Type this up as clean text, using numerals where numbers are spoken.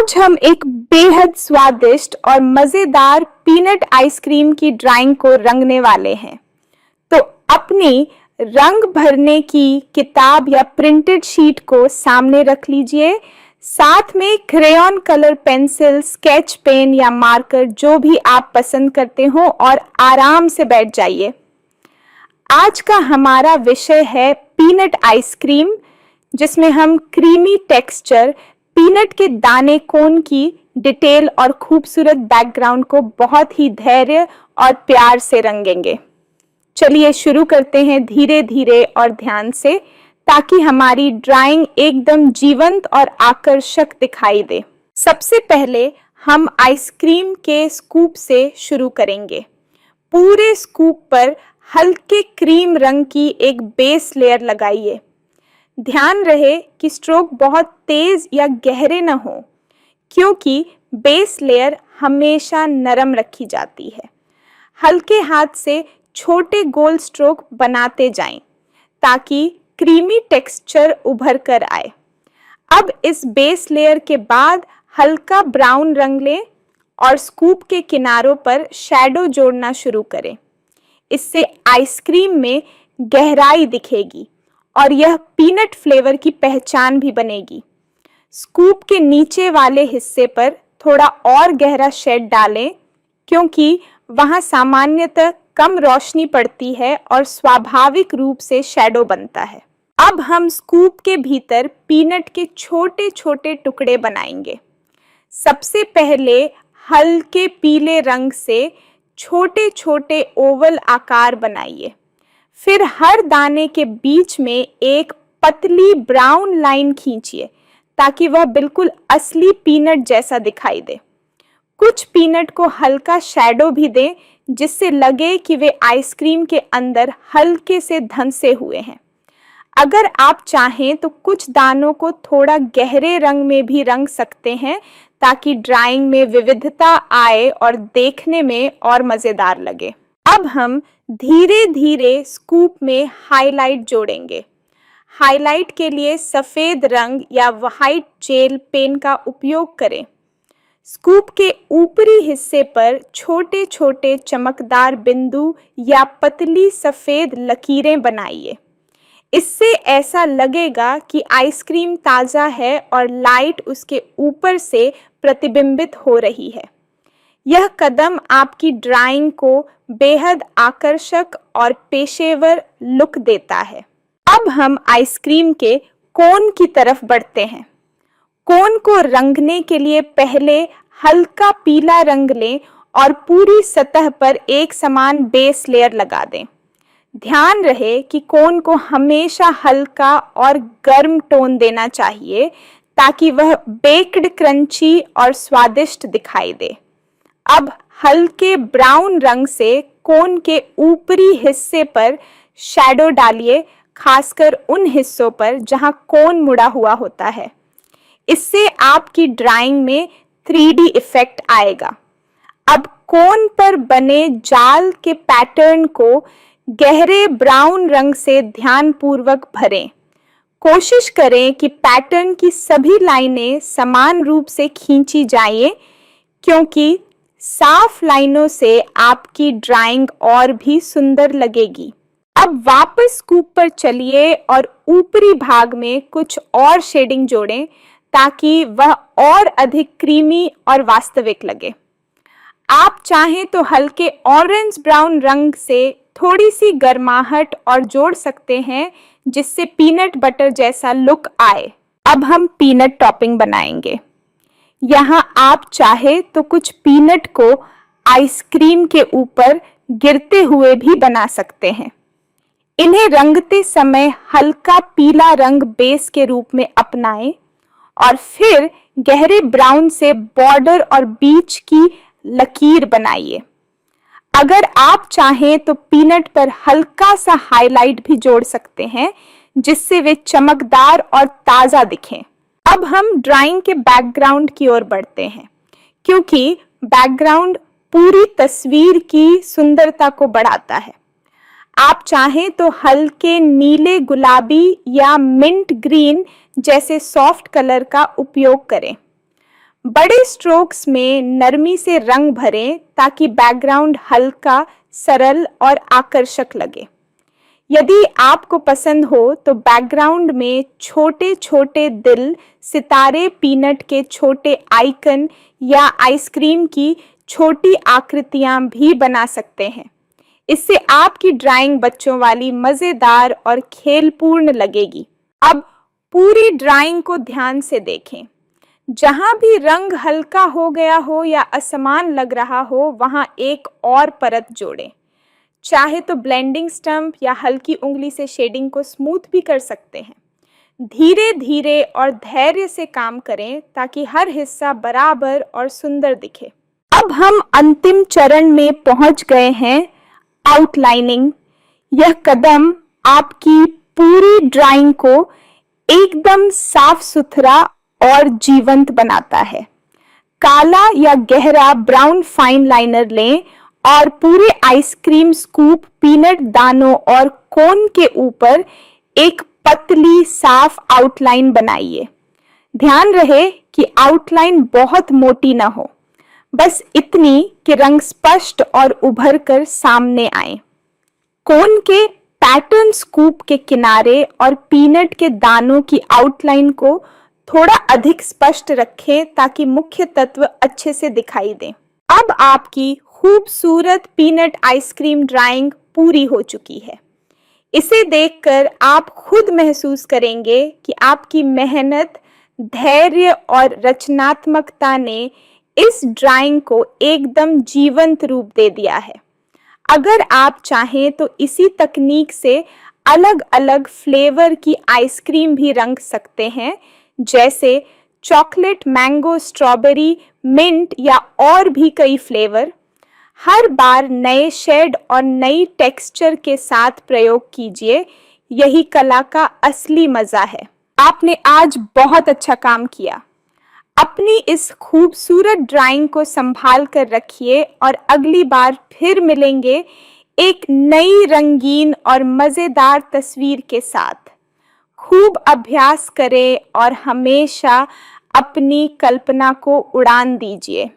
आज हम एक बेहद स्वादिष्ट और मजेदार पीनट आइसक्रीम की ड्राइंग को रंगने वाले हैं। तो अपनी रंग भरने की किताब या प्रिंटेड शीट को सामने रख लीजिए। साथ में crayon colour pencil, sketch pen या मार्कर जो भी आप पसंद करते हो और आराम से बैठ जाइए। आज का हमारा विषय है पीनट आइसक्रीम, जिसमें हम क्रीमी टेक्सचर, पीनट के दाने कोन की डिटेल और खूबसूरत बैकग्राउंड को बहुत ही धैर्य और प्यार से रंगेंगे। चलिए शुरू करते हैं धीरे धीरे और ध्यान से, ताकि हमारी ड्राइंग एकदम जीवंत और आकर्षक दिखाई दे। सबसे पहले हम आइसक्रीम के स्कूप से शुरू करेंगे। पूरे स्कूप पर हल्के क्रीम रंग की एक बेस लेयर लगाइए। ध्यान रहे कि स्ट्रोक बहुत तेज या गहरे न हो, क्योंकि बेस लेयर हमेशा नरम रखी जाती है। हल्के हाथ से छोटे गोल स्ट्रोक बनाते जाएं, ताकि क्रीमी टेक्सचर उभर कर आए। अब इस बेस लेयर के बाद हल्का ब्राउन रंग लें और स्कूप के किनारों पर शैडो जोड़ना शुरू करें। इससे आइसक्रीम में गहराई दिखेगी और यह पीनट फ्लेवर की पहचान भी बनेगी। स्कूप के नीचे वाले हिस्से पर थोड़ा और गहरा शेड डालें, क्योंकि वहां सामान्यतः कम रोशनी पड़ती है और स्वाभाविक रूप से शैडो बनता है। अब हम स्कूप के भीतर पीनट के छोटे छोटे टुकड़े बनाएंगे। सबसे पहले हल्के पीले रंग से छोटे छोटे ओवल आकार बनाइए। फिर हर दाने के बीच में एक पतली ब्राउन लाइन खींचिए, ताकि वह बिल्कुल असली पीनट जैसा दिखाई दे। कुछ पीनट को हल्का शैडो भी दें, जिससे लगे कि वे आइसक्रीम के अंदर हल्के से धंसे हुए हैं। अगर आप चाहें तो कुछ दानों को थोड़ा गहरे रंग में भी रंग सकते हैं, ताकि ड्राइंग में विविधता आए और देखने में और मज़ेदार लगे। अब हम धीरे धीरे स्कूप में हाइलाइट जोड़ेंगे। हाइलाइट के लिए सफ़ेद रंग या व्हाइट जेल पेन का उपयोग करें। स्कूप के ऊपरी हिस्से पर छोटे छोटे चमकदार बिंदु या पतली सफ़ेद लकीरें बनाइए। इससे ऐसा लगेगा कि आइसक्रीम ताज़ा है और लाइट उसके ऊपर से प्रतिबिंबित हो रही है। यह कदम आपकी ड्राइंग को बेहद आकर्षक और पेशेवर लुक देता है। अब हम आइसक्रीम के कोन की तरफ बढ़ते हैं। कोन को रंगने के लिए पहले हल्का पीला रंग लें और पूरी सतह पर एक समान बेस लेयर लगा दें। ध्यान रहे कि कोन को हमेशा हल्का और गर्म टोन देना चाहिए, ताकि वह बेक्ड, क्रंची और स्वादिष्ट दिखाई दे। अब हल्के ब्राउन रंग से कोन के ऊपरी हिस्से पर शैडो डालिए, खासकर उन हिस्सों पर जहां कोन मुड़ा हुआ होता है। इससे आपकी ड्राइंग में 3D इफेक्ट आएगा। अब कोन पर बने जाल के पैटर्न को गहरे ब्राउन रंग से ध्यानपूर्वक भरें। कोशिश करें कि पैटर्न की सभी लाइनें समान रूप से खींची जाएं, क्योंकि साफ लाइनों से आपकी ड्राइंग और भी सुंदर लगेगी। अब वापस स्कूप पर चलिए और ऊपरी भाग में कुछ और शेडिंग जोड़ें, ताकि वह और अधिक क्रीमी और वास्तविक लगे। आप चाहें तो हल्के ऑरेंज ब्राउन रंग से थोड़ी सी गर्माहट और जोड़ सकते हैं, जिससे पीनट बटर जैसा लुक आए। अब हम पीनट टॉपिंग बनाएंगे। यहाँ आप चाहे तो कुछ पीनट को आइसक्रीम के ऊपर गिरते हुए भी बना सकते हैं। इन्हें रंगते समय हल्का पीला रंग बेस के रूप में अपनाएं और फिर गहरे ब्राउन से बॉर्डर और बीच की लकीर बनाइए। अगर आप चाहें तो पीनट पर हल्का सा हाइलाइट भी जोड़ सकते हैं, जिससे वे चमकदार और ताज़ा दिखें। अब हम ड्राइंग के बैकग्राउंड की ओर बढ़ते हैं, क्योंकि बैकग्राउंड पूरी तस्वीर की सुंदरता को बढ़ाता है। आप चाहें तो हल्के नीले गुलाबी या मिंट ग्रीन जैसे सॉफ्ट कलर का उपयोग करें। बड़े स्ट्रोक्स में नरमी से रंग भरें ताकि बैकग्राउंड हल्का, सरल और आकर्षक लगे। यदि आपको पसंद हो तो बैकग्राउंड में छोटे छोटे दिल, सितारे, पीनट के छोटे आइकन या आइसक्रीम की छोटी आकृतियां भी बना सकते हैं। इससे आपकी ड्राइंग बच्चों वाली मजेदार और खेलपूर्ण लगेगी। अब पूरी ड्राइंग को ध्यान से देखें। जहां भी रंग हल्का हो गया हो या असमान लग रहा हो, वहां एक और परत जोड़ें। चाहे तो ब्लेंडिंग स्टंप या हल्की उंगली से शेडिंग को स्मूथ भी कर सकते हैं। धीरे धीरे और धैर्य से काम करें ताकि हर हिस्सा बराबर और सुंदर दिखे। अब हम अंतिम चरण में पहुंच गए हैं, आउटलाइनिंग। यह कदम आपकी पूरी ड्राइंग को एकदम साफ सुथरा और जीवंत बनाता है। काला या गहरा ब्राउन फाइन लाइनर लें और पूरे आइसक्रीम स्कूप, पीनट दानों और कोन के ऊपर एक पतली साफ आउटलाइन बनाइए। ध्यान रहे कि आउटलाइन बहुत मोटी ना हो, बस इतनी कि रंग स्पष्ट और उभर कर सामने आए। कोन के पैटर्न स्कूप के किनारे और पीनट के दानों की आउटलाइन को थोड़ा अधिक स्पष्ट रखें ताकि मुख्य तत्व अच्छे से दिखाई दें। अब आपकी खूबसूरत पीनट आइसक्रीम ड्राइंग पूरी हो चुकी है। इसे देखकर आप खुद महसूस करेंगे कि आपकी मेहनत, धैर्य और रचनात्मकता ने इस ड्राइंग को एकदम जीवंत रूप दे दिया है। अगर आप चाहें तो इसी तकनीक से अलग अलग फ्लेवर की आइसक्रीम भी रंग सकते हैं, जैसे चॉकलेट, मैंगो, स्ट्रॉबेरी, मिंट या और भी कई फ्लेवर। हर बार नए शेड और नई टेक्सचर के साथ प्रयोग कीजिए, यही कला का असली मजा है। आपने आज बहुत अच्छा काम किया। अपनी इस खूबसूरत ड्राइंग को संभाल कर रखिए और अगली बार फिर मिलेंगे एक नई रंगीन और मजेदार तस्वीर के साथ। खूब अभ्यास करें और हमेशा अपनी कल्पना को उड़ान दीजिए।